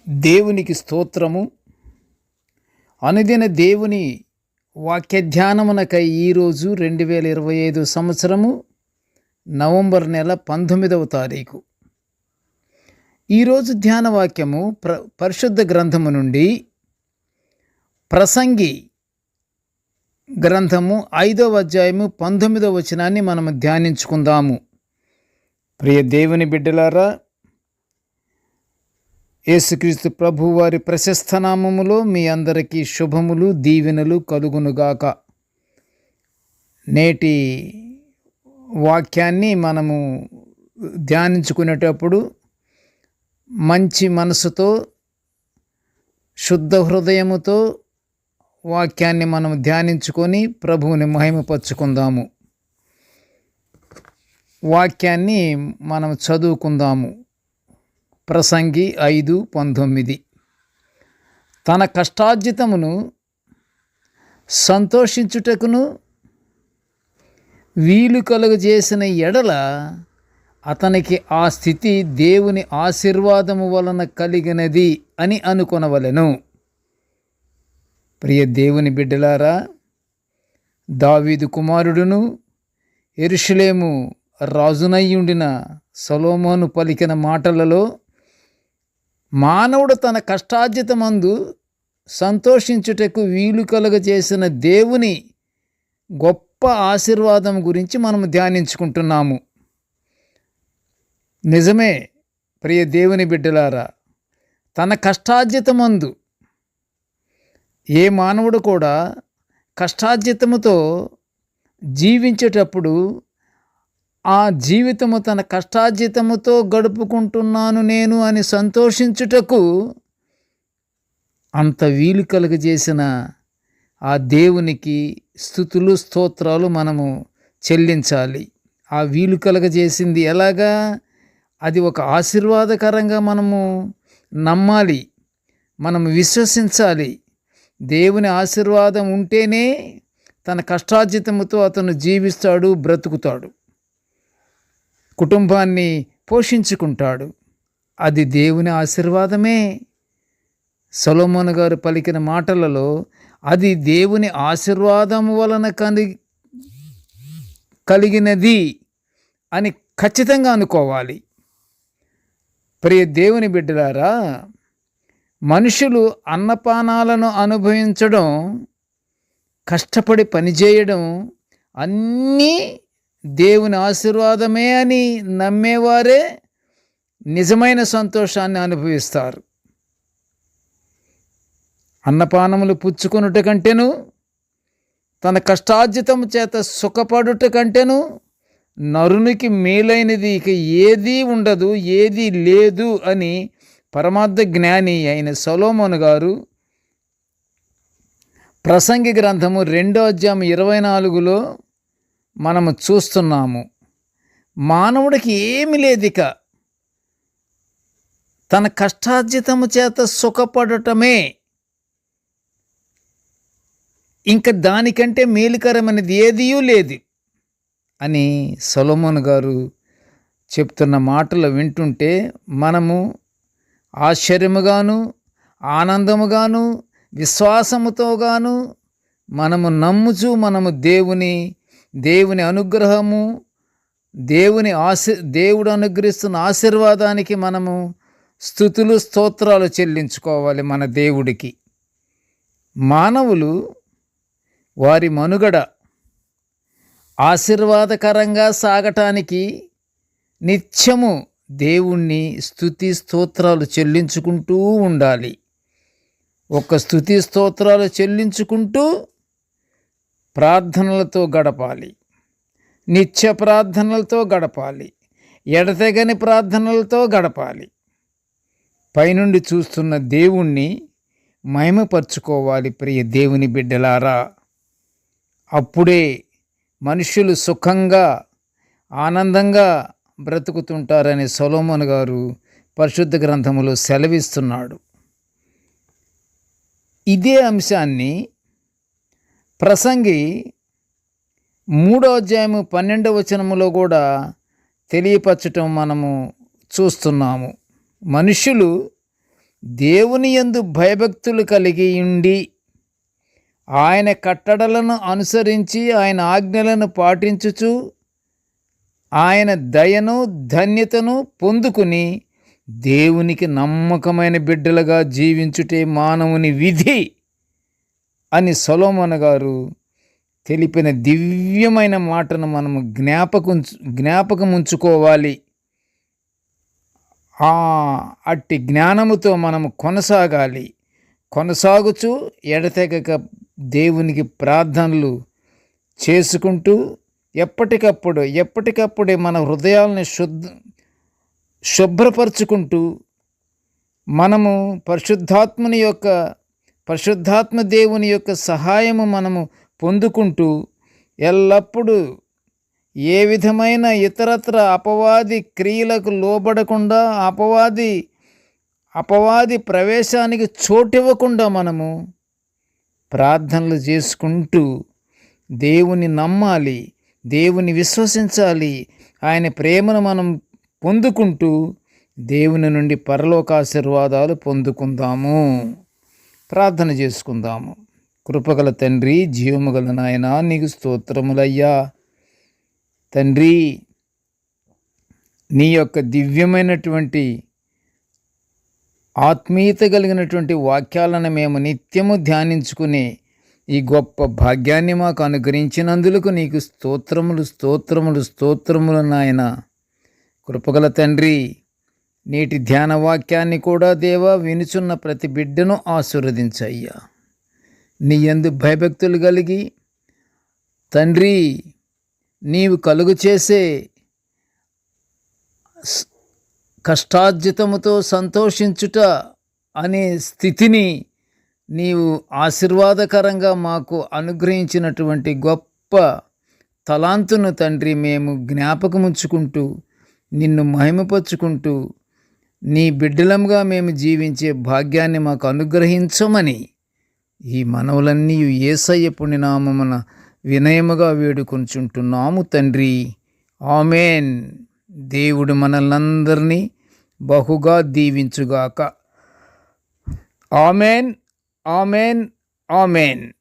దేవునికి స్తోత్రము. అనుదిన దేవుని వాక్య ధ్యానమునకై ఈరోజు 2025 సంవత్సరము నవంబర్ నెల 19వ తారీఖు. ఈరోజు ధ్యాన వాక్యము పరిశుద్ధ గ్రంథము నుండి ప్రసంగి గ్రంథము 5వ అధ్యాయము 19వ వచనాన్ని మనము ధ్యానించుకుందాము. ప్రియ దేవుని బిడ్డలారా, యేసుక్రీస్తు ప్రభు వారి ప్రశస్త నామములో మీ అందరికీ శుభములు, దీవెనలు కలుగునుగాక. నేటి వాక్యాన్ని మనము ధ్యానించుకునేటప్పుడు మంచి మనసుతో, శుద్ధ హృదయముతో వాక్యాన్ని మనం ధ్యానించుకొని ప్రభువుని మహిమపరుచుకుందాము. వాక్యాన్ని మనం చదువుకుందాము. ప్రసంగి 5:19. తన కష్టార్జితమును సంతోషించుటకును వీలు కలుగజేసిన ఎడల అతనికి ఆ స్థితి దేవుని ఆశీర్వాదము వలన కలిగినది అని అనుకొనవలెను. ప్రియ దేవుని బిడ్డలారా, దావీదు కుమారుడును యెరూషలేము రాజునయ్యుండిన సొలొమోను పలికిన మాటలలో మానవుడు తన కష్టార్జితమందు సంతోషించుటకు వీలు కలుగజేసిన దేవుని గొప్ప ఆశీర్వాదం గురించి మనం ధ్యానించుకుంటున్నాము. నిజమే ప్రియ దేవుని బిడ్డలారా, తన కష్టార్జితమందు ఏ మానవుడు కూడా కష్టార్జితముతో జీవించేటప్పుడు ఆ జీవితము తన కష్టార్జితముతో గడుపుకుంటున్నాను నేను అని సంతోషించుటకు అంత వీలు కలుగజేసిన ఆ దేవునికి స్తుతులు, స్తోత్రాలు మనము చెల్లించాలి. ఆ వీలు కలుగజేసింది ఎలాగా? అది ఒక ఆశీర్వాదకరంగా మనము నమ్మాలి, మనము విశ్వసించాలి. దేవుని ఆశీర్వాదం ఉంటేనే తన కష్టార్జితముతో అతను జీవిస్తాడు, బ్రతుకుతాడు, కుటుంబాన్ని పోషించుకుంటాడు. అది దేవుని ఆశీర్వాదమే. సొలొమోను గారు పలికిన మాటలలో అది దేవుని ఆశీర్వాదము వలన కలిగినది అని ఖచ్చితంగా అనుకోవాలి. ప్రియ దేవుని బిడ్డలారా, మనుషులు అన్నపానాలను అనుభవించడం, కష్టపడి పనిచేయడం అన్నీ దేవుని ఆశీర్వాదమే అని నమ్మేవారే నిజమైన సంతోషాన్ని అనుభవిస్తారు. అన్నపానములు పుచ్చుకొనుట కంటేను, తన కష్టార్జితము చేత సుఖపడుట కంటేను నరునికి మేలైనది ఇక ఏదీ ఉండదు, ఏదీ లేదు అని పరమార్థ జ్ఞాని అయిన సొలొమోను గారు ప్రసంగి గ్రంథము 2వ అధ్యాయం 24లో మనము చూస్తున్నాము. మానవుడికి ఏమి లేదిక, తన కష్టార్జితము చేత సుఖపడటమే, ఇంకా దానికంటే మేలుకరమైనది ఏదీ లేదు అని సొలొమోను గారు చెప్తున్న మాటలు వింటుంటే మనము ఆశ్చర్యముగాను, ఆనందముగాను, విశ్వాసముతోగాను మనము నమ్ముచు మనము దేవుని అనుగ్రహము, దేవుడు అనుగ్రహిస్తున్న ఆశీర్వాదానికి మనము స్తుతులు, స్తోత్రాలు చెల్లించుకోవాలి మన దేవుడికి. మానవులు వారి మనుగడ ఆశీర్వాదకరంగా సాగటానికి నిత్యము దేవుణ్ణి స్తుతి, స్తోత్రాలు చెల్లించుకుంటూ ఉండాలి. ఒక స్తుతి, స్తోత్రాలు చెల్లించుకుంటూ ప్రార్థనలతో గడపాలి, నిత్య ప్రార్థనలతో గడపాలి, ఎడతెగని ప్రార్థనలతో గడపాలి. పైనుండి చూస్తున్న దేవుణ్ణి మహిమపరుచుకోవాలి. ప్రియ దేవుని బిడ్డలారా, అప్పుడే మనుషులు సుఖంగా, ఆనందంగా బ్రతుకుతుంటారని సొలొమోను గారు పరిశుద్ధ గ్రంథములో సెలవిస్తున్నాడు. ఇదే అంశాన్ని ప్రసంగి 3వ అధ్యాయము 12వ వచనములో కూడా తెలియపరచటం మనము చూస్తున్నాము. మనుషులు దేవుని యందు భయభక్తులు కలిగి ఉండి ఆయన కట్టడలను అనుసరించి ఆయన ఆజ్ఞలను పాటించుచు ఆయన దయను ధన్యతను పొందుకుని దేవునికి నమ్మకమైన బిడ్డలుగా జీవించుటే మానవుని విధి అని సొలొమోను గారు తెలిపిన దివ్యమైన మాటను మనము జ్ఞాపకం ఉంచుకోవాలి. అట్టి జ్ఞానముతో మనము కొనసాగుచూ ఎడతెగక దేవునికి ప్రార్థనలు చేసుకుంటూ ఎప్పటికప్పుడే మన హృదయాలని శుభ్రపరచుకుంటూ మనము పరిశుద్ధాత్మ దేవుని యొక్క సహాయము మనము పొందుకుంటూ ఎల్లప్పుడూ ఏ విధమైన ఇతరత్ర అపవాది క్రియలకు లోబడకుండా అపవాది ప్రవేశానికి చోటివ్వకుండా మనము ప్రార్థనలు చేసుకుంటూ దేవుని నమ్మాలి, దేవుని విశ్వసించాలి. ఆయన ప్రేమను మనం పొందుకుంటూ దేవుని నుండి పరలోకాశీర్వాదాలు పొందుకుందాము. ప్రార్థన చేసుకుందాము. కృపగల తండ్రి, జీవముగల నాయనా, నీకు స్తోత్రములయ్యా. తండ్రి, నీ యొక్క దివ్యమైనటువంటి ఆత్మీయత కలిగినటువంటి వాక్యాలను మేము నిత్యము ధ్యానించుకునే ఈ గొప్ప భాగ్యాన్ని మాకు అనుగ్రహించినందులకు నీకు స్తోత్రములు నాయన. కృపగల తండ్రి, నేటి ధ్యాన వాక్యాన్ని కూడా దేవా వినుచున్న ప్రతి బిడ్డను ఆశీర్వదించయ్యా. నీ యందు భయభక్తులు కలిగి తండ్రి, నీవు కలుగు చేసే కష్టార్జితముతో సంతోషించుట అనే స్థితిని నీవు ఆశీర్వాదకరంగా మాకు అనుగ్రహించినటువంటి గొప్ప తలాంతును తండ్రి మేము జ్ఞాపకముంచుకుంటూ నిన్ను మహిమపరుచుకుంటూ నీ బిడ్డలంగా మేము జీవించే భాగ్యాన్ని మాకు అనుగ్రహించమని ఈ మనవులన్నీ యేసయ్య పుణ్యనామమున వినయముగా వేడుకొంచుంటున్నాము తండ్రి. ఆమేన్. దేవుడు మనల్నందరినీ బహుగా దీవించుగాక. ఆమేన్, ఆమేన్, ఆమేన్.